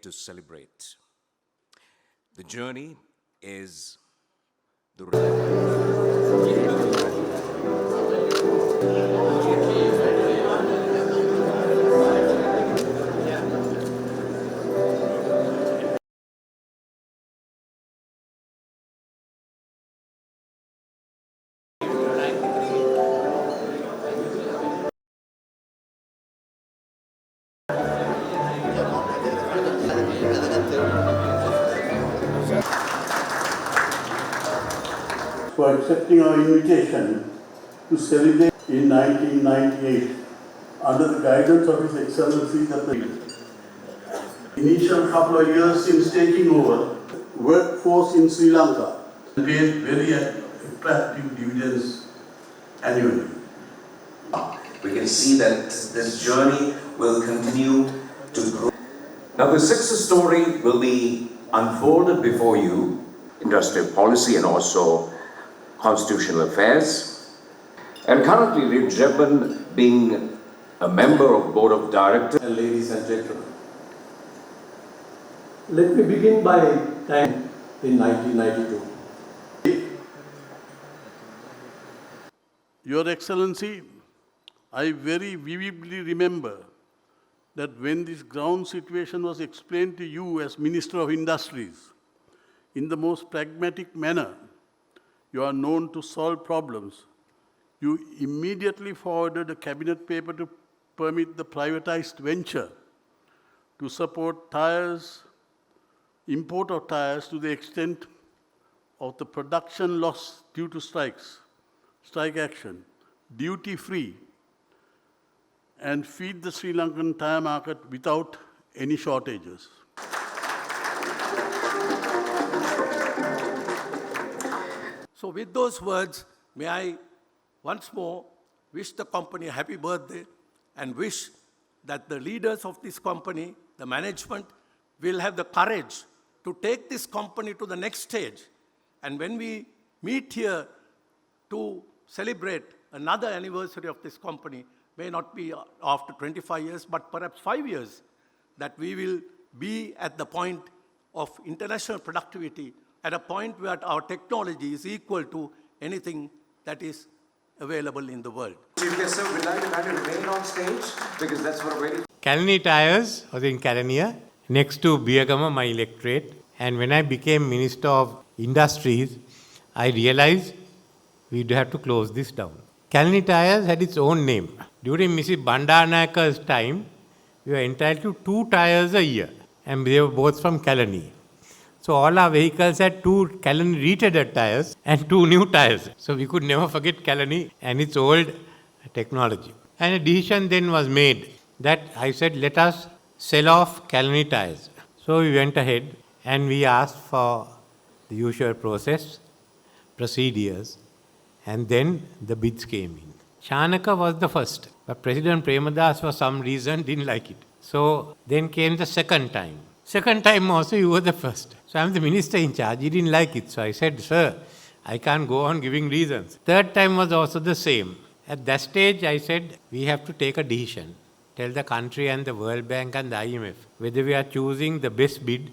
to celebrate. The journey is the for accepting our invitation to celebrate in 1998 under the guidance of His Excellency the President. Initial couple of years since taking over, workforce in Sri Lanka paid very attractive dividends annually. We can see that this journey will continue to grow. Now the success story will be unfolded before you, industrial policy and also constitutional affairs. And currently Rick Jebban being a member of board of directors. And ladies and gentlemen, let me begin by thanking in 1992. Your Excellency, I very vividly remember that when this ground situation was explained to you as Minister of Industries, in the most pragmatic manner, you are known to solve problems. You immediately forwarded a cabinet paper to permit the privatized venture to support tires, import of tires to the extent of the production loss due to strike action, duty-free, and feed the Sri Lankan tire market without any shortages. So with those words, may I once more wish the company a happy birthday and wish that the leaders of this company, the management, will have the courage to take this company to the next stage. And when we meet here to celebrate another anniversary of this company, may not be after 25 years, but perhaps 5 years, that we will be at the point of international productivity, at a point where our technology is equal to anything that is available in the world. Chief Guest, sir, would like to kind of remain on stage because that's what we're waiting. Kalani Tires was in Kalaniya, next to Biyagama, my electorate. And when I became Minister of Industries, I realized we'd have to close this down. Kalani Tires had its own name. During Mrs. Bandaranaike's time, we were entitled to 2 tires a year, and they were both from Kalani. So all our vehicles had 2 Kalani retreaded tires and 2 new tires. So we could never forget Kalani and its old technology. And a decision then was made that I said, let us sell off Kalani tires. So we went ahead and we asked for the usual procedures, and then the bids came in. Chanaka was the first, but President Premadas for some reason didn't like it. So then came the second time. Second time also you were the first. So I'm the minister in charge, he didn't like it. So I said, sir, I can't go on giving reasons. Third time was also the same. At that stage I said, we have to take a decision. Tell the country and the World Bank and the IMF whether we are choosing the best bid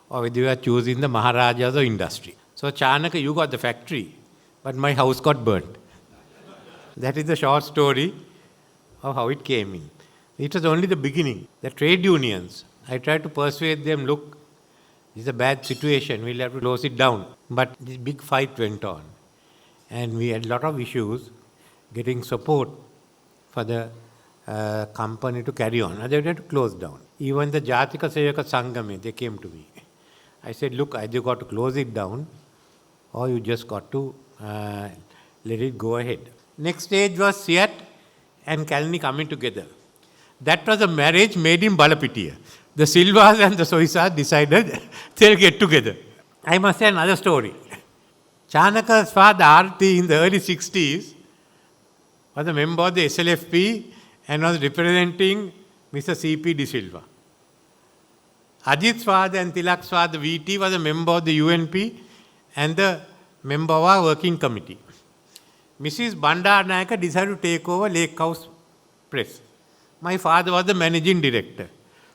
or whether we are choosing the Maharajas of industry. So Chanaka, you got the factory, but my house got burnt. That is the short story of how it came in. It was only the beginning. The trade unions, I tried to persuade them, look, this is a bad situation, we'll have to close it down. But this big fight went on. And we had a lot of issues getting support for the company to carry on. Otherwise, we had to close down. Even the Jatika Sevaka Sangame, they came to me. I said, look, either you got to close it down or you just got to let it go ahead. Next stage was Seat and Kalani coming together. That was a marriage made in Balapitiya. The Silvas and the Soisas decided they'll get together. I must say another story. Chanaka's father, Arti, in the early 60s, was a member of the SLFP and was representing Mr. C.P. De Silva. Ajit's father and Tilak's father, VT, was a member of the UNP and the member of our working committee. Mrs. Bandaranaike decided to take over Lake House Press. My father was the managing director.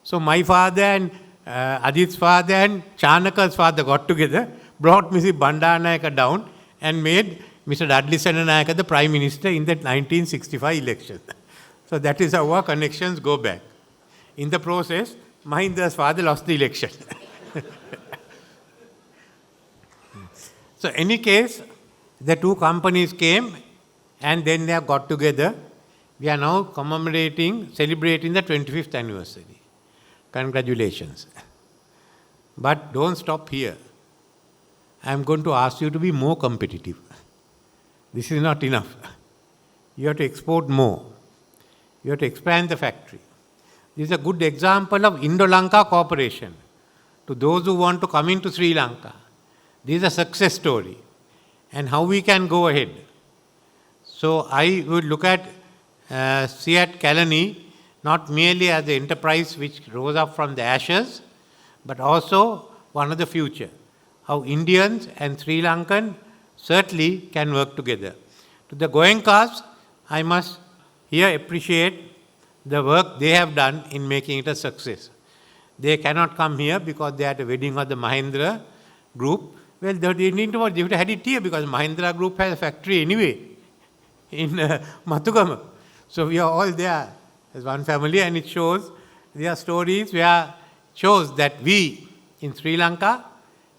So my father and Adit's father and Chanaka's father got together, brought Mrs. Bandanayaka down and made Mr. Dudley Senanayaka the Prime Minister in the 1965 election. So that is how our connections go back. In the process, Mahinda's father lost the election. So any case, the two companies came and then they have got together. We are now celebrating the 25th anniversary. Congratulations. But don't stop here. I am going to ask you to be more competitive. This is not enough. You have to export more. You have to expand the factory. This is a good example of Indo-Lanka cooperation. To those who want to come into Sri Lanka, this is a success story and how we can go ahead. So I would look at Seat Kalani not merely as the enterprise which rose up from the ashes, but also one of the future. How Indians and Sri Lankan certainly can work together. To the Goenkas, I must here appreciate the work they have done in making it a success. They cannot come here because they are at a wedding of the Mahindra Group. Well, they didn't know, they would have had it here because Mahindra Group has a factory anyway in Mathugama. So we are all there as one family, and it shows, there are stories where shows that we in Sri Lanka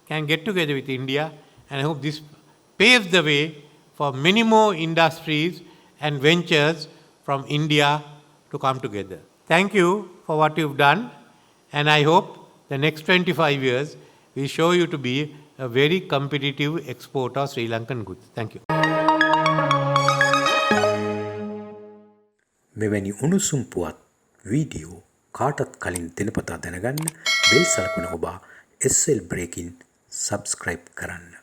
can get together with India, and I hope this paves the way for many more industries and ventures from India to come together. Thank you for what you've done, and I hope the next 25 years will show you to be a very competitive exporter of Sri Lankan goods. Thank you. මෙවැනි උණුසුම් පුවත් video කාටත් කලින් දිනපතා දැනගන්න bell සලකුණ ඔබා SL Breaking subscribe කරන්න.